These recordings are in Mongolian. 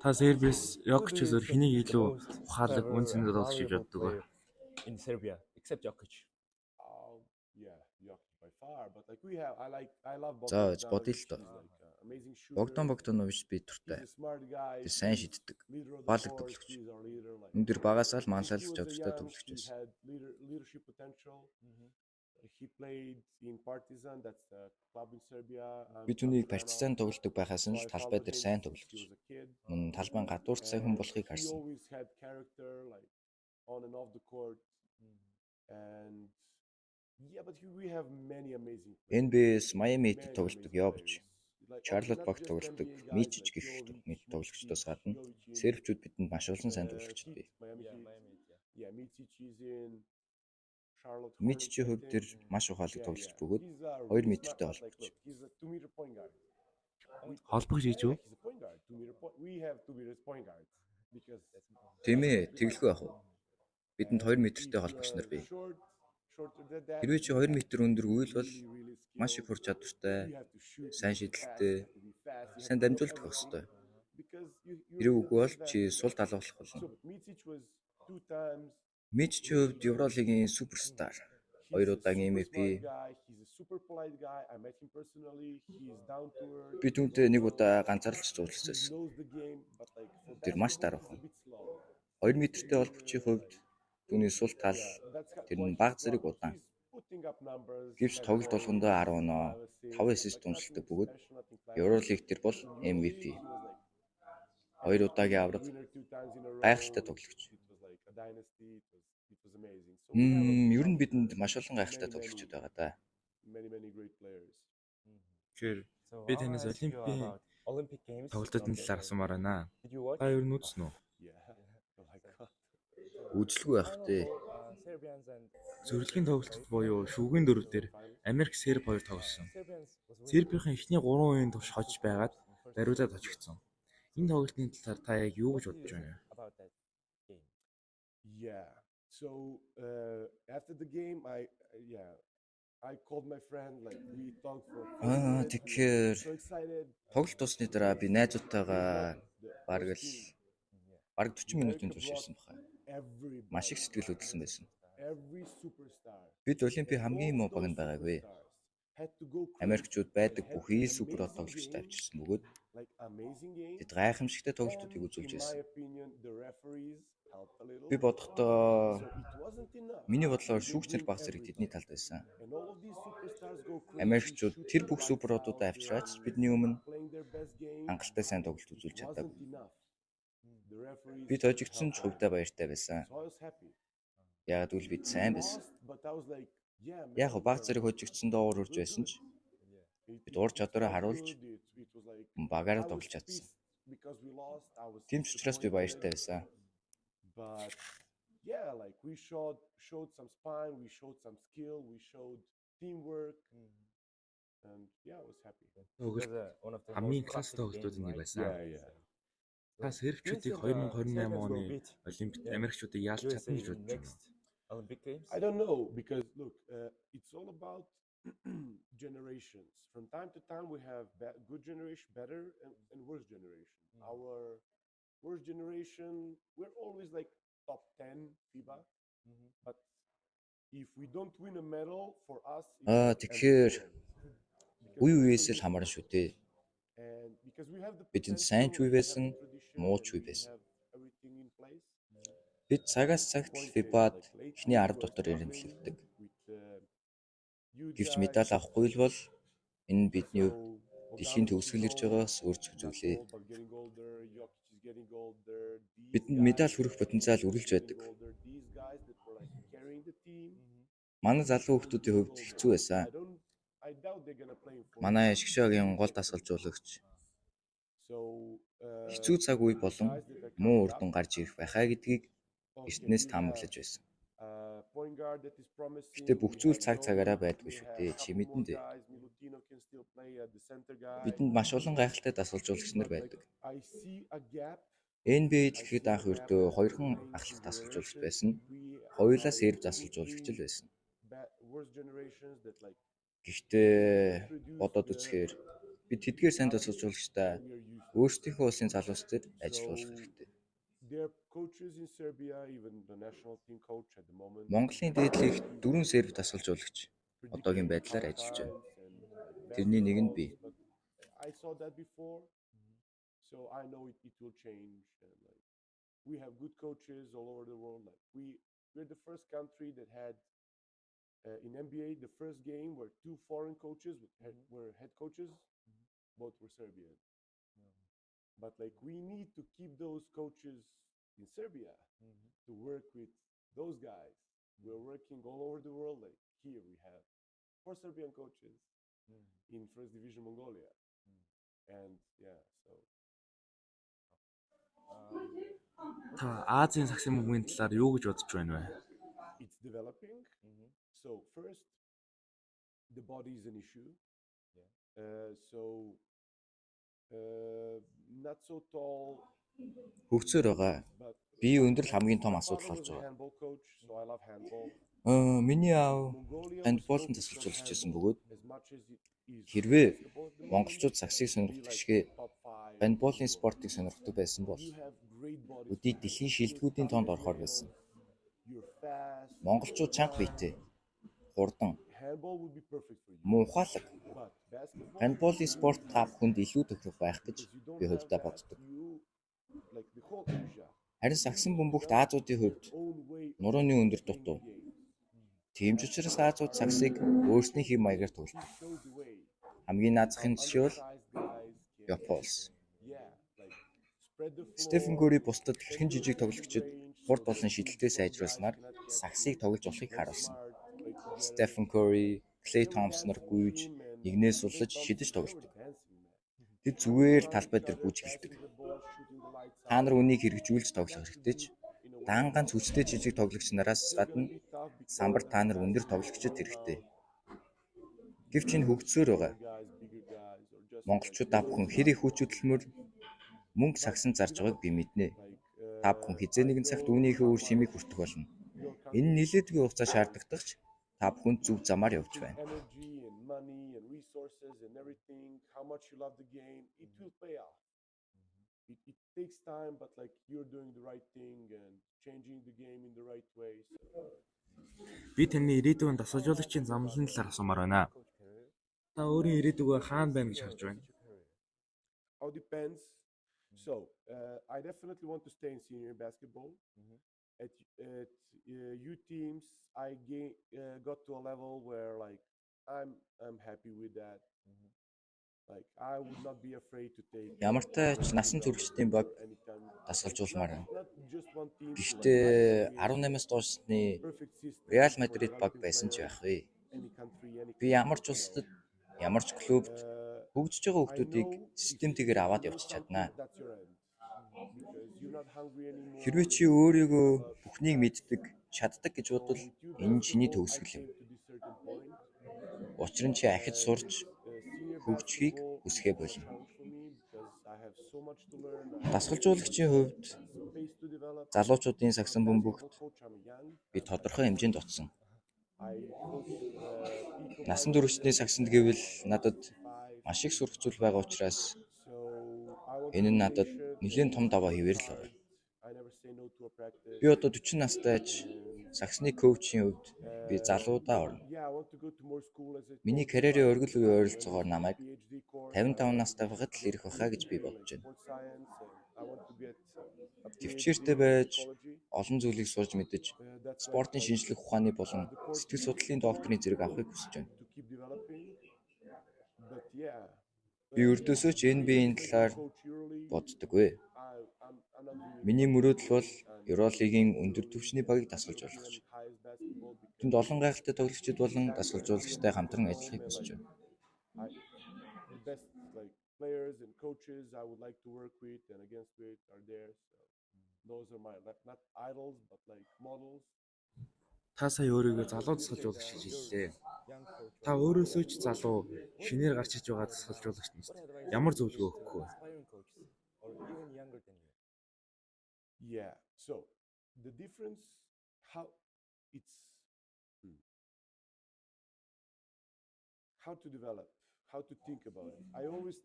Та Сербиэс Who Jokic do you үзээр think хэнийг is the илүү most ухаалаг clever үнцэнд and тоглох гэж valuable боддог вэ? player in Serbia, except Jokic? Yeah, Jokic by far. But like I love За Bogdanovic. бодъё л He's доо. like amazing shooter. Богданович би He's туртай. a smart guy. Тэр сайн He's шиддэг. leader of the Баалаг court. тоглогч. He's our leader. Like Энэ дэр багасаа л since he манлайлж was a чадвартай young, тоглогч he байсан. had leadership potential. He played in Partizan. That's the club in Serbia. Би түүнийг партизан тоглодог байхаас нь л талбай дээр сайн тоглогч. Мөн талбайн гадуурт сайн хүн болохыг He харсан. always had character, like on and off the court. And yeah, but we have many amazing players. NBA-с Miami Heat Many тоглодог amazing Jovic, players. Like Charlotte not Bucks just тоглодог NBA guys, Мичич like гэх Jovic, мэт тоглогчдоос Micic, гадна Jovic in, сербчүүд бидэнд маш олон сайн тоглогчд бий. Miami Yeah, Heat. Miami Heat, yeah. Yeah, Micic is in Charlotte Hornets. Мичичийн I хувьд think. тэр маш ухаалаг тоглогч бөгөөд He's 2 really метртэй smart, but like, холбогч. look, he's a 2-meter point guard. Холбох хийж үү? He's a point guard, 2-meter point. We have 2-meter point guards because Тийм ээ, тэгэлгүй яах вэ? Бидэнд 2 метртэй холбогч нар бий. shorter than that. Хэрвээ чи 2 метр өндөргүй л бол Really маш их хур чадвартай, you have to shoot. сайн шидэлтэй, You have to be fast. You сайн have to know дамжуулдаг байх everything. ёстой. Because you Хэрвээ үгүй бол чи сул талуулах болно. So Micic was 2 times. Мичичийн хувьд Евролигийн суперстар, 2 удаагийн MVP. He's a super polite guy. I met him personally. He's down to earth. Би түүнтэй нэг удаа ганцаарлаж He зуулцсан. knows the game, but like for Тэр маш basketball, даруухан. he's a bit slow. 2 метртэй холбогчийн хувьд түүний сул тал That's тэр why нь he's баг зэрэг strong. удаан. He's putting up numbers. Гэвч Has тоглолт goals, болгондоо 10 оноо, 5 assists, assist like үнэлттэй nothing бөгөөд special, nothing flashy. Евролиг тэр бол MVP. He was like 2 удаагийн авраг winner 2 times in a row. гайхалтай тоглогч. It was like a dynasty. It was amazing. So we have Ер нь бидэнд маш олон гайхалтай тоглогчид байгаа да. many great players. Тэгэхээр So би I wanna танаас ask you Олимпийн about Olympic Games. тоглолтын талаар асуумаар байна. Did you watch? Та ер нь үзсэн үү? Yeah. Oh my God. Үзэлгүй байх тий. Serbians and Зөвлөгийн тоглолтод буюу шүүгийн дөрөв дээр Америк Серб хоёр тоглосон. Serbians was winning. Сербийн эхний 3 үеийн турш хожиж байгаад даруйдаад хожигдсон. Энэ тоглолтын талаар та яг юу гэж бодож байна? About that game. Yeah. So after the game, I called my friend. Like we talked for. 40 minutes. Тэгэхээр So excited. тоглолт тусны дараа би найзуудтайгаа бараг 40 минутын турш ирсэн баха. Everybody. Маш их сэтгэл хөдлсөн байсан. Every superstar. Бид Олимпийн хамгийн муу багт байгаагүй. Had to go crazy. Америкчууд байдаг бүхий супер тоглогчтой авчирсан бөгөөд Like amazing game. тэд гайхамшигтай тоглолтуудыг And үзүүлж in байсан. my opinion, the referees helped a little. Би бодохдоо So it wasn't enough. миний бодлоор шүүгчнэр баг зэрэг тэдний талд байсан. And all of these superstars go crazy, Америкчууд shooting тэр бүх lights суперодуудаа out, авчираач бидний өмнө playing their best game. хангалттай сайн тоглолт үзүүлж It чадаагүй. wasn't enough. The referees Бид хожигдсон ч хувьдаа баяртай байсан. So I was happy. Яагад үл бид сайн байсан. Lost, but I was like, yeah, man, Яг баг зэрэг хожигдсон доор урж байсан ч бид ур чадвараа харуулж it was like багаараа I was тоглож чадсан. pissed because we lost. I was Тийм ч учраас би баяртай байсан. But yeah, like we showed some spine, we showed some skill, we showed teamwork, and yeah, I was happy. Тоглолт One of the хамгийн most класс classic тоглолтуудын нэг games, байсан. Yeah. Та сербчүүдийг 2028 оны Олимпиад Америкчуудыг яалж USA чадна гэж in бодож байна. next Olympic Games. I don't know because look, it's all about generations. From time to time, we have good generation, better and worse generation. Our worst generation, we're always like top 10 FIBA, but if we don't win a medal for us, Тэгэхээр үе үеэс л хамаарна шүү дээ. Бидэнд сайн ч үе байсан, муу ч үе байсан. Бид цагаас цагт FIBA-д эхний 10 дотор ирнэлэгддэг. Гэвч медаль авахгүй л бол энэ нь бидний дэлхийн төгсгөл ирж байгаас өөрчлөж зүйлээ. Бидэнд медаль хүрэх потенциал үргэлж байдаг. Манай залуу хүмүүсийн хувьд хэцүү байсан. Манай Шгшогийн гол дасгалжуулагч хэцүү цаг үе болон муу үр дүн гарч ирэх байхаа гэдгийг эртнээс таамаглаж байсан. Гэтэ бүх зүйл цаг цагаараа байдгүй шүү дээ. Чи мэдэн дээ. Бидэнд маш олон гайхалтай дасгалжуулагч нар байдаг. NBA дэлхийд анх өртөө 2 хан ахлах дасгалжуулагч байсан. Хоёулаа серб дасгалжуулагч л байсан. Гэхдээ бодоод үзэхээр Бид тэдгээр сайн тасалжуулагчдаа we are used to. өөрсдийнхөө улсын залуучдад ажиллуулах So хэрэгтэй. their coaches in Serbia, even the national team coach at the moment, Монголын дээдлэгт 4 серб тасалжуулагч одоогийн predicting байдлаар hard ажиллаж байна. times and bad Тэрний нэг нь би. results, but I saw that before, so I know it will change. And like we have good coaches all over the world. Like we're the first country that had in NBA the first game where two foreign coaches were head coaches, both were Serbian. But like we need to keep those coaches in Serbia to work with those guys. We're working all over the world. Like here we have 4 Serbian coaches in First Division Mongolia, and yeah, so Та Азийн сагсан бөмбөгийн талаар юу гэж бодож байна вэ? it's developing. So first, the body is an issue. So not so tall, Хөгцөөр байгаа. but Биеийн өндөр л хамгийн том my асуудал father болж was a байгаа. handball coach, so I love handball. Миний аав Mongolia was гандболын focused on тасалжуулагч байсан handball бөгөөд as much as it is хэрвээ basketball at the moment. монголчууд саксыг Be сонирхдаг like шигээ top 5. гандболын спортыг сонирхдаг байсан бол You have great body өдий strength. дэлхийн You're шилдэгүүдийн tough тоонд as орохоор nails. байсан. You're fast. Монголчууд чанга you're биетэй, strong. хурдан, Handball would be perfect for you. мөн ухаалаг. But basketball, Гандболын спорт та бүхэнд илүү тохирох байх гэж because you don't би have хувьдаа that, боддог. you like the whole Asia. Харин сагсан бөмбөгт Азиудын хувьд Own way of нурууны өндөр playing дутуу. the game. Тийм ч учраас Азиуд сагсыг өөрсдийн хэв маягаар He тоглодог. showed the way. Хамгийн наазахын жишээ бол Undersized guys can, Яполс. yeah, like spread the floor. Стефен Кури бусдад хэрхэн жижиг тоглогчид хурд болон шидэлтэй сайжруулснаар сагсыг тоглож болохыг харуулсан. Стефен Кури, Клей Томпсон нар гүйж, нэгнээс суллаж шидэж тоглодог. Тэд зүгээр талбай дээр бүжгэлдэг. Та нар үнийг хэрэгжүүлж тоглох хэрэгтэй ч дан ганц хүчтэй жижиг тоглогч нараас гадна самбар та нар өндөр тоглогчид хэрэгтэй. Гэвч энэ хөгцсөөр байгаа. Монголчууд та бүхэн хэр их хүч хөдөлмөр мөнгө сагсан зарж байгааг би мэднэ. Та бүхэн хизээ нэгэн цагт үүнийхээ үр шимийг хүртэх болно. Энэ нэлээдгүй хугацаа шаардлагатай ч та бүхэнд зөв замаар явж байна. Energy and money and resources and everything, how much you love the game, it will pay off. It takes time, but like you're doing the right thing and changing the game in the right way. So, Би таны ирээдүйн тасалжуулагчийн замлын талаар асуумаар байна. Та өөрийн ирээдүгөө хаана байна гэж харж байна? how depends. So I definitely want to stay in senior basketball. At U teams, I got to a level where like I'm happy with that. Like I would not be afraid to take. Ямар ч тач насан туршидтын баг anytime. тасалжуулмаар байна. Not just one team. to, like, Гэхдээ create 18-аас доошны perfect system Реал for Мадрид баг developing байсан ч players, байх вэ. any country, any Би ямар ч улсад, ямар ч клубт хөгжиж байгаа хүмүүсийг системтэйгээр аваад явчих чаднаа. Хэрвээ чи өөрийгөө бүхнийг мэддэг, чаддаг гэж бодвол энэ нь чиний төгсгөл юм. Учир нь чи ахиж сурч хөгжихийг хүсэхэ болно. Дасгалжуулагчийн хувьд залуучуудын сагсан бөмбөгт би тодорхой хэмжээнд утсан. Насан туршидтын сагсанд гэвэл надад маш их сурах зүйл байгаа учраас энэ нь надад нэлээд том даваа хэвээр л байна. Би одоо 40 настай ч сагсны коучийн хувьд би залуудаа орно. Миний карьерийн оргил үеийн ойролцоогоор намайг 55 настай байхад л ирэх байхаа гэж би бодож байна. Төвчээртэй байж олон зүйлийг сурж мэдэж спортын шинжлэх ухааны болон сэтгэл судлалын докторийн зэрэг авахыг хүсэж байна. Би өрдөөсөө ч NBA-ийн талаар боддоггүй. Миний мөрөөдөл бол Евролигийн өндөр түвшний багийг дасгалж болгох. Тэнд олон гайхалтай тоглогчид болон дасгалжуулагчтай хамтран ажиллахыг хүсэж байна. Players and coaches I would like to work with and against with are there. So those are my not idols but like models. Та сая өөрийгөө залуу дасгалжуулагч гэж хэллээ. Та өөрөөсөө ч залуу шинээр гарч иж байгаа дасгалжуулагч нь ямар зөвлөгөө өгөх вэ? Yeah. So the difference how it's how to develop, how to think about it. I always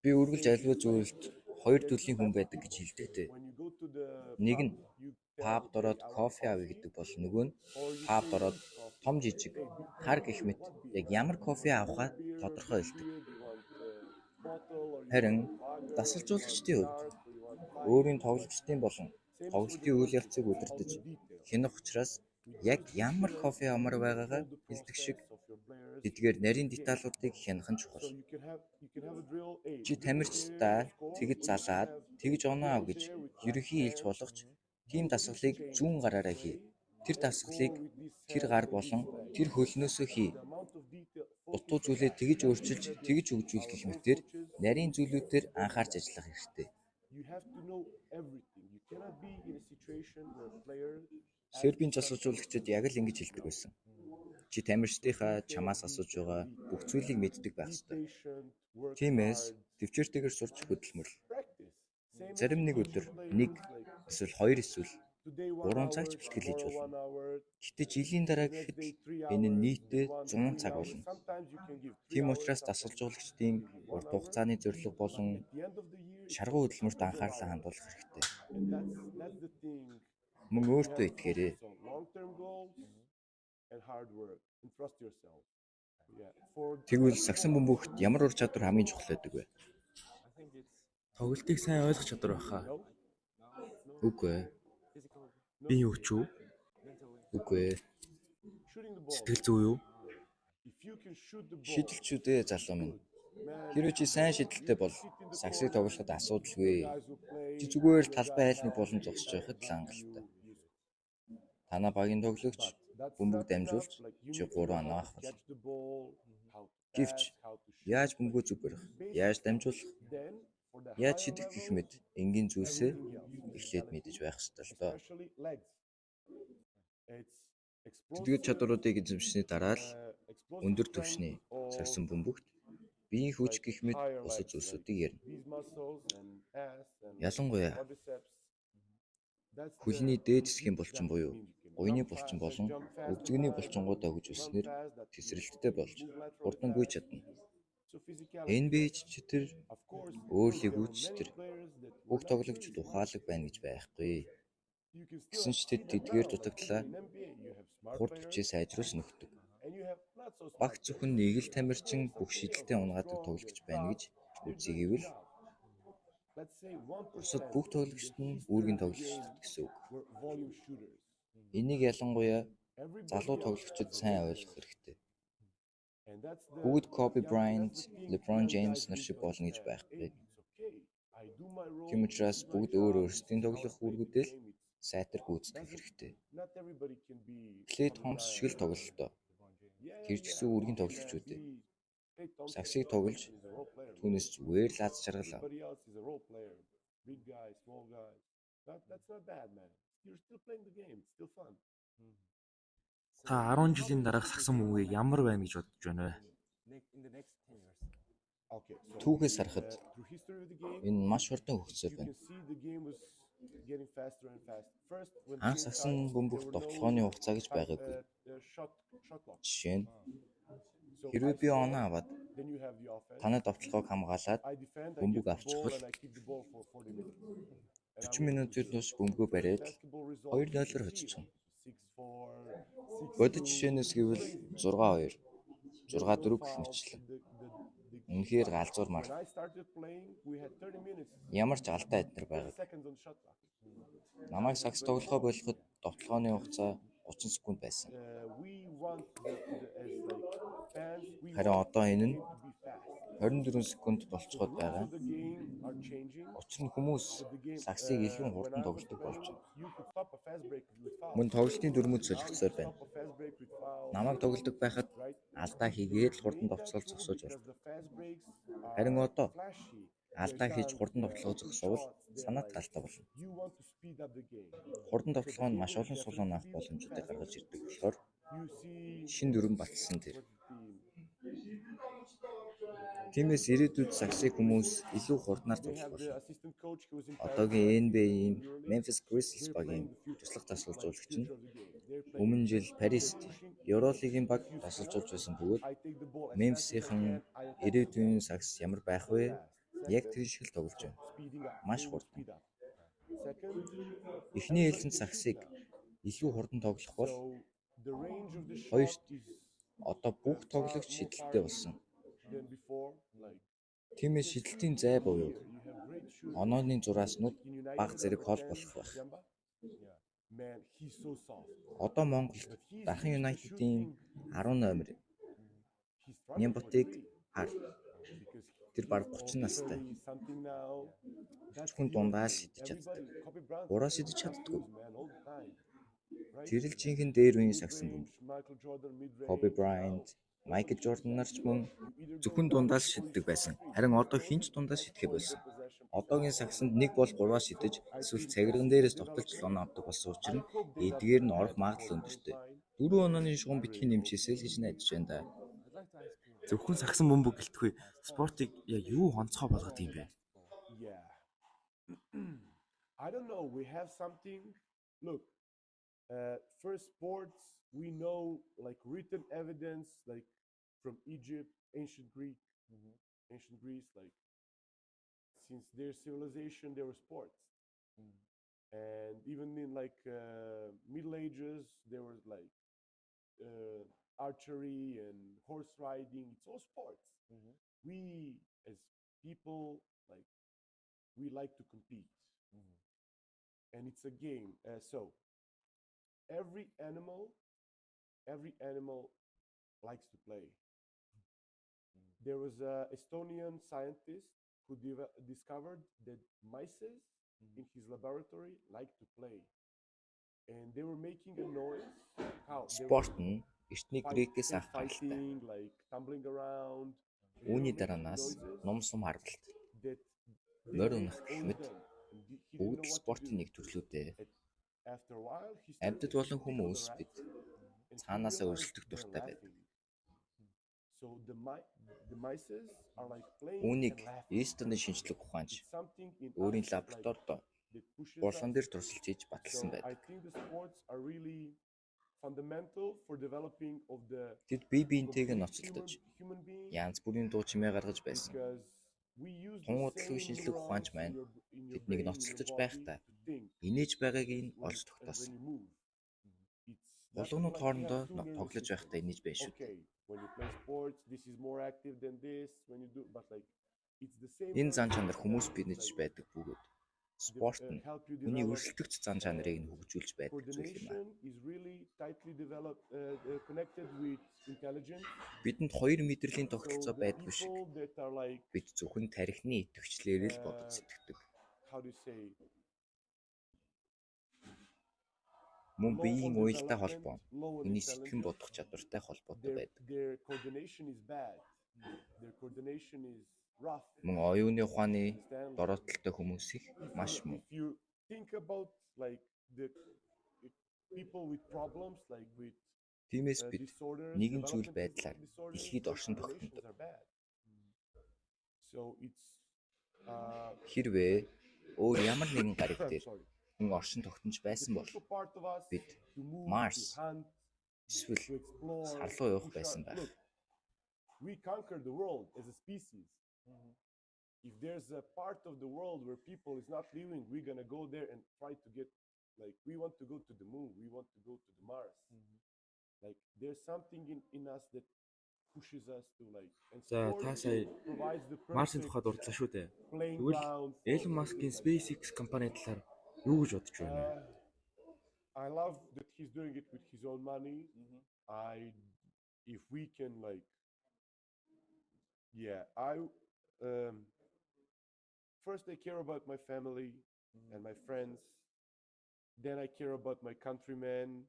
Би үргэлж аливаа зүйлд хоёр төрлийн хүн байдаг гэж хэлдэг дээ. when you go to the Нэг pub, нь you пабд tell, ороод "Hey, I want кофе авъя coffee." гэдэг бол нөгөө нь Or you пабд say, ороод "Coffee." том жижиг Hey, do хар you гэх want мэт what beer? яг ямар кофе авахаа Beer, do you тодорхойлдог. want beer? Do you want bottle or you Харин want lager or you want дасгалжуулагчдын хувьд dark or you want light? өөрийн тоглогчдын болон Same is for тоглолтын the үйл coaches, явцыг all удирдах the details. хянах учраас яг ямар кофе амар байгаагаа All the хэлдэг шиг process of your players. эдгээр нарийн деталуудыг хянах нь So чухал. you can have a drill. Hey, Чи do this тамирчдаа there, score, тэгж or you can залаад have тэгж оноо ав drill гэж there with ерөнхий last хэлж pair. болгоч тийм дасгалыг зүүн гараараа хий. Тэр дасгалыг Score with this тэр hand гар or болон this leg. тэр хөлнөөсөө хий. The amount of detail. Дутуу Focus on зүйлээ that. тэгж That's өөрчилж, the тэгж strategy. хөгжүүлэх Our гэх goal мэтээр coaches, нарийн зүйлүүдээр анхаарч ажиллах хэрэгтэй. you have to know everything. You cannot be in a situation where a player Сербийн засалжуулагчид яг л ингэж хэлдэг байсан. Чи тамирчдынхаа чамаас асууж байгаа бүх зүйлийг мэддэг байх ёстой. patient, work Тиймээс hard, төвчээртэйгээр сурч хөдөлмөр. practice. Same as Зарим нэг coaching өдөр players, нэг like эсвэл хоёр эсвэл today 1 3 hour, цаг ч бэлтгэл хийж tomorrow 1 болно. hour, Гэтэ жилийн дараа next гэхэд day 3 энэ нь hours, нийтдээ one 100 3 цаг hours. болно. Sometimes you can give 3 Тийм hours, учраас sometimes дасгалжуулагчдын you give 1 урт hour. хугацааны зорилго болон At the end of the year, шаргуу хөдөлмөрт анхаарлаа хандуулах хэрэгтэй. and that's the thing. Мөн You өөртөө have to итгээрэй. focus on long-term goals and hard work and trust yourself. Yeah. For Тэгвэл сагсан бөмбөгт ямар ур чадвар хамгийн чухал байдаг вэ? I think it's Тоглолтыг сайн ойлгох чадвар баха. no, Үгүй ээ. physical, no. Би юу ч үү? mentally. Үгүй ээ. Shooting the ball. Сэтгэл зүй юу? If you can shoot the ball, Шидэлчүүдээ залуу минь. man, Хэрвээ чи сайн шидэлтэй бол сагсыг тоглоход асуудалгүй. guys who play, Чи зүгээр л талбай айлны болон зогсож байхад л хангалттай. Танай багийн тоглогч бөмбөг дамжуулж чи 3 оноо авах бол. Гэвч яаж бөмбөгөө зүг барих? Яаж дамжуулах? Яаж шидэх гэх мэт энгийн зүйлсээ эхлээд мэдэж байх ёстой л доо. Тэдгээр чадваруудыг эзэмшсэний дараа л өндөр түвшний сагсан бөмбөгт биеийн хүч гэх мэт бусад зүйлсүүдийг ярина. Ялангуяа хөлний дээд хэсгийн булчин буюу уяны булчин болон өвзгөний булчингуудаа өгж өснөр тесрэлттэй болж хурдан гүйж чадна. NBA-ч тэр өөр лигүүд ч тэр бүх тоглогчид ухаалаг байна гэж байхгүй. Гэсэн ч тэд тэдгээр дутагдлаа хурд хүчээ сайжруулж нөхдөг. Багц зөвхөн нэг л тамирчин бүх шидэлтэй унгаадаг тоглогч байна гэж үзье гэвэл бусад бүх тоглогчид нь үүргийн тоглогчид гэсэн үг. Энийг ялангуяа залуу тоглогчид сайн ойлгох хэрэгтэй. Бүгд Kobe Bryant, LeBron James нар шиг болно гэж байхгүй. Тийм учраас бүгд өөрсдийн тоглох үүргүүдээ л сайтар гүйцэтгэх хэрэгтэй. Clay Thompson шиг л тоглолтоо. Тэр ч гэсэн үүргийн тоглогч үү. Сагсыг тоглож түүнээс зүгээр л аз жаргал ав. Та 10 жилийн дараах сагсан бөмбөгийг ямар байна гэж бодож байна вэ? In the next 10 years. Түүхээс харахад энэ маш хурдан хөгжсөөр байна. Анх сагсан бөмбөгт довтлогооны хугацаа гэж байгаагүй. Жишээ нь хэрвээ би оноо аваад танай довтлогоог хамгаалаад бөмбөг авчихвал 40 минутын турш бөмбөгөө бариад 2-0-оор хоцчихно. Бодит жишээнээс гэвэл 6-2, 6-4 гэх мэтлэн. Үнэхээр галзуурмаар. Ямар ч алдаа эднэр байгааг. Намайг сагс тоглохоо болоход довтлогооны хугацаа 30 секунд байсан. Харин одоо энэ нь 24 секунд болцоход байгаа. Учир нь хүмүүс сагсыг илүү хурдан тоглодог болж байна. Мөн тоглолтын дүрмүүд солигдсоор байна. Намайг тоглодог байхад алдаа хийгээд л хурдан довтлогоо зогсоож болдог. Харин одоо алдаа хийж хурдан довтлогоо зогсоовол санаад талтай болно. Хурдан довтлогоо нь маш олон сулуун авах боломжуудыг гаргаж ирдэг болохоор шин дүрм баталсан тэр. Тиймээс ирээдүйд сагсыг хүмүүс илүү хурднаар тоглох болно. Одоогийн NBA-ийн Memphis Grizzlies багийн туслах дасгалжуулагч нь өмнө жил Парист Евролигийн баг дасгалжуулж байсан бөгөөд Memphis-ийн Ирээдүйн сакс ямар байх вэ? Яг тэр шиг л тоглож байна. Speeding up. Маш They would хурдан. speed up. Second, Эхний ээлжинд саксыг илүү хурдан тоглох бол so the range of the Хоёрт shot is одоо бүх тоглогч more шидэлтэй far болсон. than before. Like Тиймээс шидэлтийн зай буюу here, you have great shooters. онооны зурааснууд In United бага зэрэг хол States, болох байх. Jemba? Yeah. Man, he's so soft. Одоо Монголд But he's Дархан used to Юнайтедийн shooting. 10 номер He's struggling for Нямбатыг three хар. because Тэр he's бараг all 30 настай. 30 something now. That's Зөвхөн the дундаа thing. шидэж чаддаг. Everybody, Kobe Bryant Ураа was шидэж just чаддаггүй. lose, man, all the time. Right? Тэр л жинхэнэ дээр үеийн сагсан Mid-range, бөмбөг. Michael Jordan, mid-range. Kobe Bryant, Now, Michael Jordan нар ч мөн you either go зөвхөн down дундаас or you шиддэг shoot байсан. three. Харин одоо хинч дундаас шидэхэ болсон. Possession. Одоогийн сагсанд нэг бол 3-аас шидэж эсвэл цагирган дээрээс товтолж лон авдаг болсон учраас эдгээр нь орох магадлал өндөртэй. 4 онооны шугам битгий нэмчихээсэй л гэж найдаж байна да. I'd like to ask you. Зөвхөн сагсан бөмбөг гэлтгүй спортыг яг юу онцгой болгоод юм бэ? Yeah. I don't know. We have something. Look, for sports, we know like written evidence, like from Egypt, ancient Greek, ancient Greece, like since their civilization, there were sports. And even in like Middle Ages, there was like archery and horse riding. It's all sports. We as people, like, we like to compete. And it's a game. So every animal likes to play. There was a Estonian scientist who discovered that mice in his laboratory like to play. And they were making a noise. How? They were Спорт нь эртний Грекээс анх гаралтай. fighting, like tumbling around. They Үүний were дараа making нас noises ном сум харгалт. that Морь they унах гэх owned мэт them. And he didn't бүгд know л what to спортын do. нэг төрлүүдээ. After a while, he Амьтад started болон to хүмүүс tickle the бид rat, and he цаанаасаа realized өрсөлдөх they're дуртай байдаг. laughing. So the mices are like playing Үүнийг and laughing. Эстонийн шинжлэх ухаанч It's something in өөрийн us, like, лабораторид that pushes бурлан us. дээр туршилж хийж баталсан So I байдаг. think the sports are really fundamental for developing of the Тэд бие биентэйг нь complete ноцолдож human being, янз бүрийн дуу чимээ гаргаж байсан. because we use the Тун same удалгүй шинжлэх ухаанч neurons маань in your тэднийг brain, in your ноцолдож body байхдаа to think инээж байгааг нь when- олж as тогтоосон. when you move. It's Болгонууд like you хоорондоо have two nervous тоглож systems. байхдаа инээж байна шүү дээ. Okay, when you play sports, this is more active than this. When you do, but like it's the same. Энэ зан nervous чанар system, хүмүүс it's биднэж like байдаг бөгөөд спорт нь help you хүний develop. өрсөлдөгч зан чанарыг нь хөгжүүлж байдаг зүйл юм аа. Coordination is really tightly developed, connected with intelligence. Бидэнд хоёр мэдрэлийн So тогтолцоо the байдгүй шиг people that are like, бид зөвхөн тархины идэвхжлээр л бодож сэтгэдэг. how do you say, Мөн low биеийн on уялдаа development, холбоо нь low on хүний сэтгэн intelligence, бодох чадвартай холбоотой байдаг. their coordination is bad. Their coordination is rough. Мөн оюуны ухааны Understand? дороотолтой хүмүүс их маш мөн. If you think about like the people with problems, like with Тиймээс бид disorders, нэгэн зүйл developmental байдлаар disorders, дэлхийд their оршин coordinations тогтнодог. are bad. So it's Хэрвээ өөр ямар нэгэн гариг дээр sorry. хүн оршин тогтнож байсан The бол physical part of us бид to move, Mars, to hunt, эсвэл to explore, сар руу явах push байсан our- байх. Look, we conquer the world as a species. If there's a part of the world where people is not living, we're gonna go there and try to get, like, we want to go to the moon, we want to go to the Mars. Like there's something in us that pushes us to like, and За sport та сая provides the Марсын perfect тухай дурдлаа шүү дээ. playing Тэгвэл ground for Elon Musk-ийн like, SpaceX компани талаар юу гэж бодож байна вэ? I love that he's doing it with his own money. If we can like, yeah, first I care about my family and my friends. Then I care about my countrymen.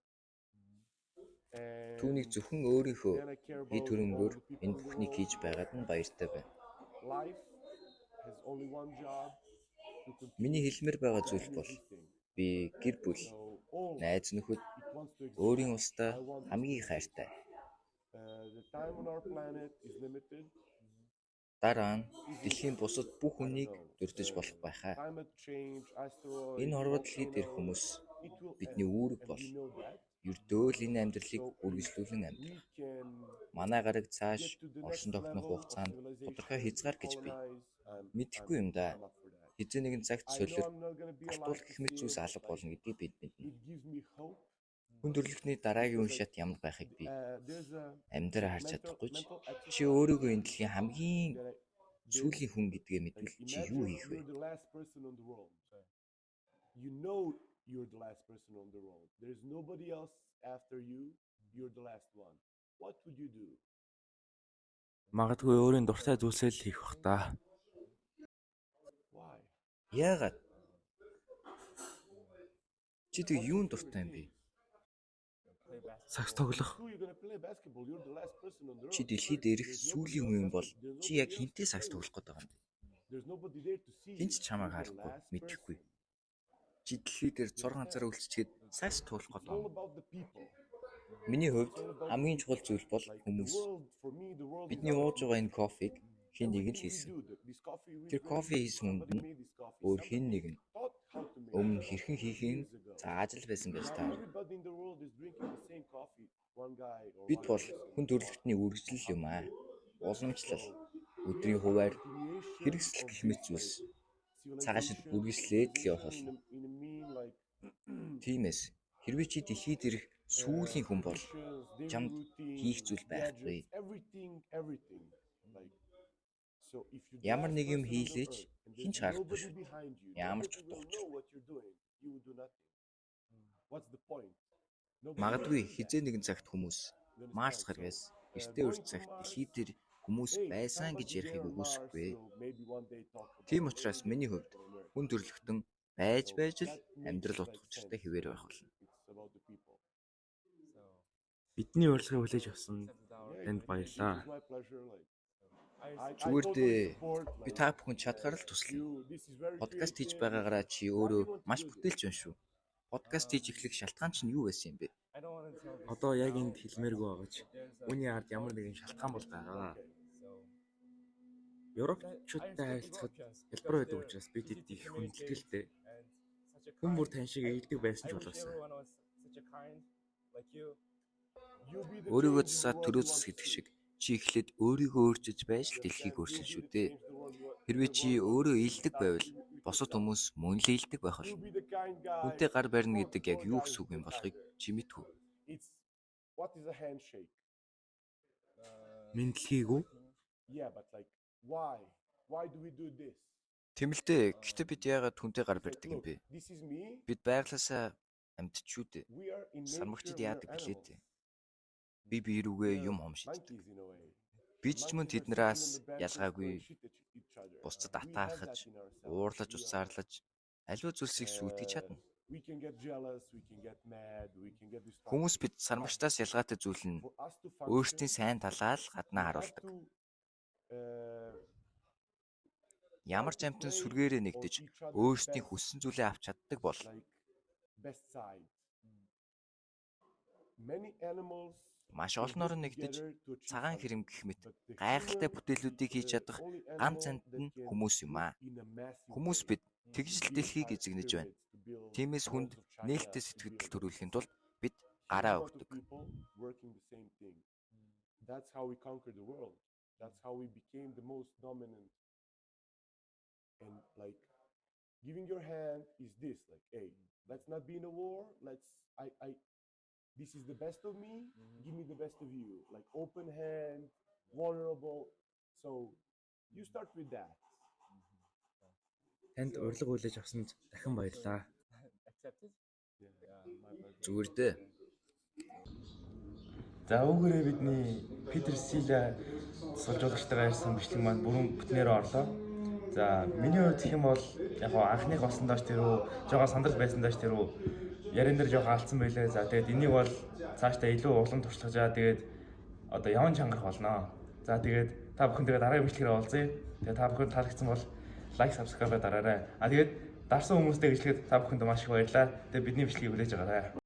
And Түүнийг зөвхөн өөрийнхөө then I care хий about all төрөнгөөр the people энэ in the бүхнийг world. хийж байгаад нь баяртай байна. Life has only one job to continue Миний хэлмээр байгаа зүйл бол existing. би гэр бүл, So all найз нөхөд, it wants to exist. өөрийн устдаа I want хамгийн хайртай. the time on our planet is limited. Дараа нь дэлхийн бусад бүх хүнийг дурдж болох байхаа. Climate change, asteroids, Энэ хорвоо дэлхийд ирэх volcanoes, хүмүүс it will бидний end, үүрэг and бол we know that. ердөө л энэ амьдралыг So үргэлжлүүлэн if амьдрах. we can Манай гараг цааш get to the оршин next тогтнох level of хугацаанд тодорхой civilization, хязгаар гэж бий. colonize, Мэдэхгүй юм да. I'm up for that. Хэзээ нэгэн цагт I know солиор I'm not gonna be alive галтуулах to гэх мэт see зүйлс it, алга but болно гэдгийг бид мэднэ. it gives me hope. Хүн төрөлхтний дараагийн үе шат ямар байхыг би There's a амьдраа харж mental чадахгүй ч exercise чи өөрийгөө энэ дэлхийн хамгийн that I did. сүүлийн хүн гэдгээ Like, мэдвэл чи imagine юу хийх вэ? you're the last person on the world. You know you're the last person on the world. There's nobody else after you. You're the last one. What would you do? Магадгүй өөрийн дуртай зүйлсээ л хийх бах та. Why? Яагаад? Чи тэг юунд дуртай юм бэ? Play basketball. Сакс тоглох. Who you're gonna play basketball? You're the last person on the Чи road. дэлхийд ирэх There's сүүлийн nobody хүн else бол after- чи яг хинтээ сакс тоглох гээд байгаа юм бэ? There's nobody there to see Хинч you. чамайг You're the харахгүй, last мэдэхгүй. person. Чи дэлхий дээр цор ганцаараа үлччихэд сакс тоглох гээд It's all байгаа юм. about the people. Миний хувьд хамгийн чухал зүйл бол Like the хүмүүс. world, for me, the world is Бидний about ууж байгаа энэ кофег хэн нэг нь everything we хийсэн. do, this coffee we Тэр drink, кофе хийсэн хүнд somebody нь made this coffee. өөр хэн Somebody нэг нь taught how to make өмнө it хэрхэн хийхийг years ago. зааж л байсан байж Now таа. everybody in the world is drinking the same coffee. One guy or Бид one бол person. хүн төрөлхтний үргэлжлэл юм аа. Уламжлал, өдрийн хуваар, Continuation хэрэгсэл of гэх мэт this, зүйлс like, цаашид civilization, үргэлжлээд л явах civilization болно. in a mean, like, Тиймээс хэрвээ чи дэлхийд ирэх сүүлийн хүн бол traditions, daily чамд routine, хийх зүйл байхгүй. gadgets, everything. Like, so if you're the Ямар last нэг юм person on the хийлээч earth and хин ч there's харахгүй nobody шүү. behind you, Ямар ч nobody will утгагүй. know what you're doing, you will do nothing. What's the point? Nobody Магадгүй will see that. хизээ нэгэн цагт хүмүүс You understand? Марс So, гаргаас эртээ going урт to цагт Mars, дэлхий дээр хүмүүс hey, байсан гэж somebody ярихыг there on Mars үгүйсэхгүй. will maybe one day talk about Тийм it. учраас Maybe миний they'll хувьд talk about it. хүн төрөлхтөн байж So байж л that makes, амьдрал like, утга учиртай sense. хэвээр байх болно. It's about the people. So Бидний урилгыг хүлээж авсан set it down. Yeah, танд it баярлаа. was my pleasure. Like, I Зүгээр totally дээ. support, Би like, та бүхэн чадхаар л туслана. this is very Подкаст хийж creative. байгаагаараа чи өөрөө маш бүтээлч байна шүү. Подкаст хийж эхлэх шалтгаан чинь юу байсан юм бэ? I don't want to tell this Одоо яг now, энд хэлмээргүй байгаа ч there's a- үүний ард ямар нэгэн шалтгаан бол байгаа. So Европчуудтай харилцахад хялбар байдаг учраас бид хэд их хүндэтгэлтэй хүн бүр тань шиг ийдэг байсан ч болоосаа. Өөрийгөө засаад төрөө зас гэдэг шиг чи эхлээд өөрийгөө өөрчилж байж л дэлхийг өөрчилнө шүү дээ. Хэрвээ чи өөрөө ийдэг байвал босод хүмүүс мөн л ийдэг байх болно. Хүнтэй гар барина гэдэг яг юу гэсэн үг юм болохыг чи мэдв үү? It's what is a handshake? Мэдлэгийг үү? Yeah, but like why? Why do we do this? Тэмэлдээ. Гэхдээ бид яагаад хүнтэй гар барьдаг юм Look, бэ? this is me. Бид байглаасаа амьдчүү дээ. We are in Сармагчид nature, we are яадаг гэлээ дээ. animals. Би биерүүгээ We are юм хомшиж. monkeys in a way. Би ч ч мөн Monkeys are тэднээс sitting on the benches ялгаагүй going shit at each other. бусдад We have атаархаж, that in ourselves. уурлаж, We are- уцаарлаж аливаа зүйлсийг сүйтгэж чадна. We can get jealous, we can get mad, we can get distracted. Хүмүүс бид сармагчдаас ялгаатай зүйл нь For us to function, өөрсдийн сайн талаа л гаднаа we have харуулдаг. to, uh, Ямар ч амтан сүргээрээ нэгдэж өөрсдийн хүссэн зүйлээ авч чаддаг бол like best side. Many animals маш will олноор get нэгдэж together to achieve цагаан something, хэрэм гэх мэт but the гайхалтай human бүтээлүүдийг is хийж the чадах only ганц animal амьд that нь can хүмүүс юм аа. in a massive Хүмүүс way. бид тэгж л дэлхийг эзэгнэж байна. Тиймээс хүнд нээлттэй сэтгэл төрүүлэхийн тулд бид гараа өгдөг. Working the same thing. That's how we conquered the world. That's how we became the most dominant. And like giving your hand is this, like, hey, let's not be in a war. This is the best of me. Give me the best of you. Like open hand, vulnerable. So you start with that. Танд урилга хүлээж авсанд дахин баярлалаа. Accepted? Yeah. Зүгээр дээ. За үүгээрээ бидний Питер Сила суулжуулагчтайгаа ярьсан бичлэг маань бүрэн бүтнээр орлоо. За миний хувьд гэх юм бол яг хоо анхных болсон доош тэрөө жоо сандрал байсан доош тэрөө ярин дээр жоохон алдсан байлээ. За тэгээд энийг бол цаашдаа илүү улам туршлагажаа тэгээд одоо яван чангарах болноо. За тэгээд та бүхэн тэгээд дараагийн бичлэгээр уулзъя. Тэгээд та бүхэн таалагдсан бол лайк, subscribe дараарай. А тэгээд дарсан хүмүүстэй бичлэгэд та бүхэнд маш их баярлалаа. Тэгээд бидний бичлэгийг хүлээж аваарай.